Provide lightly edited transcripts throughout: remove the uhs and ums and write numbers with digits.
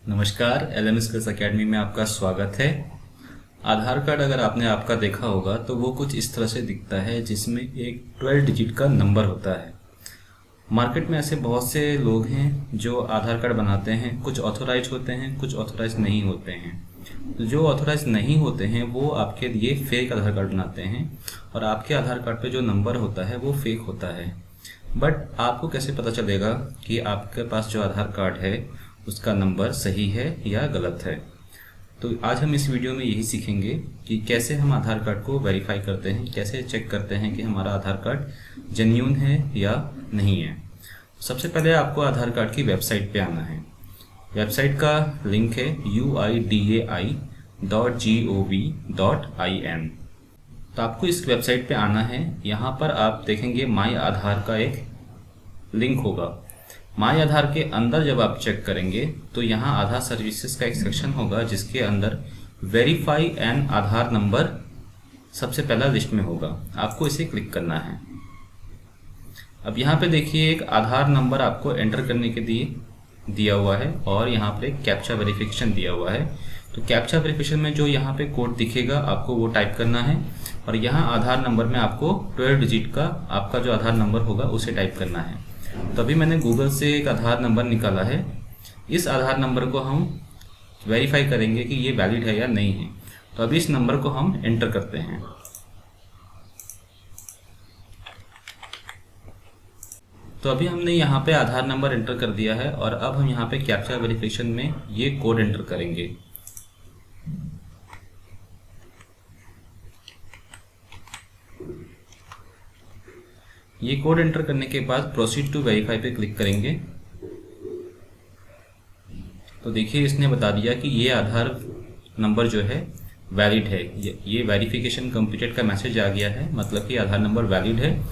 नमस्कार, LM skills academy में आपका स्वागत है। आधार कार्ड अगर आपने आपका देखा होगा तो वो कुछ इस तरह से दिखता है, जिसमें एक 12 डिजिट का नंबर होता है। मार्केट में ऐसे बहुत से लोग हैं जो आधार कार्ड बनाते हैं। कुछ ऑथोराइज होते हैं, कुछ ऑथोराइज नहीं होते हैं। तो जो ऑथोराइज नहीं होते हैं वो आपके लिए फेक आधार कार्ड बनाते हैं और आपके आधार कार्ड पे जो नंबर होता है वो फेक होता है। बट आपको कैसे पता चलेगा कि आपके पास जो आधार कार्ड है उसका नंबर सही है या गलत है? तो आज हम इस वीडियो में यही सीखेंगे कि कैसे हम आधार कार्ड को वेरीफाई करते हैं, कैसे चेक करते हैं कि हमारा आधार कार्ड जेन्युइन है या नहीं है। सबसे पहले आपको आधार कार्ड की वेबसाइट पे आना है। वेबसाइट का लिंक है uidai.gov.in। तो आपको इस वेबसाइट पे आना है। यहाँ पर आप देखेंगे माई आधार का एक लिंक होगा। माई आधार के अंदर जब आप चेक करेंगे तो यहाँ आधार सर्विसेज का एक सेक्शन होगा जिसके अंदर वेरीफाई एन आधार नंबर सबसे पहला लिस्ट में होगा। आपको इसे क्लिक करना है। अब यहाँ पे देखिए एक आधार नंबर आपको एंटर करने के लिए दिया हुआ है और यहाँ पर एक कैप्चा वेरिफिकेशन दिया हुआ है। तो कैप्चा वेरिफिकेशन में जो यहाँ पे कोड दिखेगा आपको वो टाइप करना है और यहाँ आधार नंबर में आपको 12 डिजिट का आपका जो आधार नंबर होगा उसे टाइप करना है। तो अभी मैंने गूगल से एक आधार नंबर निकाला है। इस आधार नंबर को हम वेरीफाई करेंगे कि ये वैलिड है या नहीं है। तो अभी इस नंबर को हम एंटर करते हैं। तो अभी हमने यहाँ पे आधार नंबर एंटर कर दिया है और अब हम यहाँ पे कैप्चा वेरिफिकेशन में ये कोड एंटर करेंगे। ये कोड एंटर करने के बाद प्रोसीड टू वेरीफाई पे क्लिक करेंगे। तो देखिए इसने बता दिया कि ये आधार नंबर जो है वैलिड है। ये वेरिफिकेशन कंप्लीटेड का मैसेज आ गया है, मतलब कि आधार नंबर वैलिड है।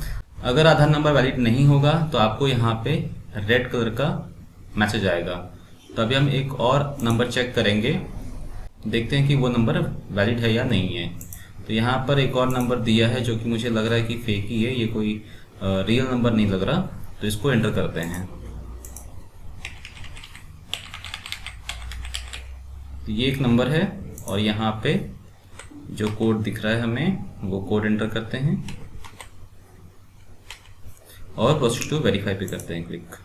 अगर आधार नंबर वैलिड नहीं होगा तो आपको यहाँ पे रेड कलर का मैसेज आएगा। तो अभी हम एक और नंबर चेक करेंगे, देखते हैं कि वो नंबर वैलिड है या नहीं है। तो यहाँ पर एक और नंबर दिया है जो कि मुझे लग रहा है कि फेक ही है, ये कोई रियल नंबर नहीं लग रहा। तो इसको एंटर करते हैं। तो ये एक नंबर है और यहाँ पे जो कोड दिख रहा है हमें वो कोड एंटर करते हैं और प्रोसीड टू वेरीफाई पे करते हैं क्लिक।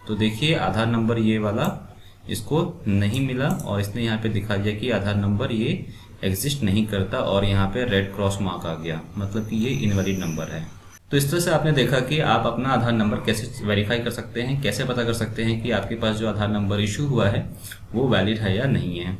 तो देखिए आधार नंबर ये वाला इसको नहीं मिला और इसने यहाँ पे दिखा दिया कि आधार नंबर ये एग्जिस्ट नहीं करता और यहाँ पे रेड क्रॉस मार्क आ गया, मतलब कि ये इनवैलिड नंबर है। तो इस तरह से आपने देखा कि आप अपना आधार नंबर कैसे वेरीफाई कर सकते हैं, कैसे पता कर सकते हैं कि आपके पास जो आधार नंबर इशू हुआ है वो वैलिड है या नहीं है।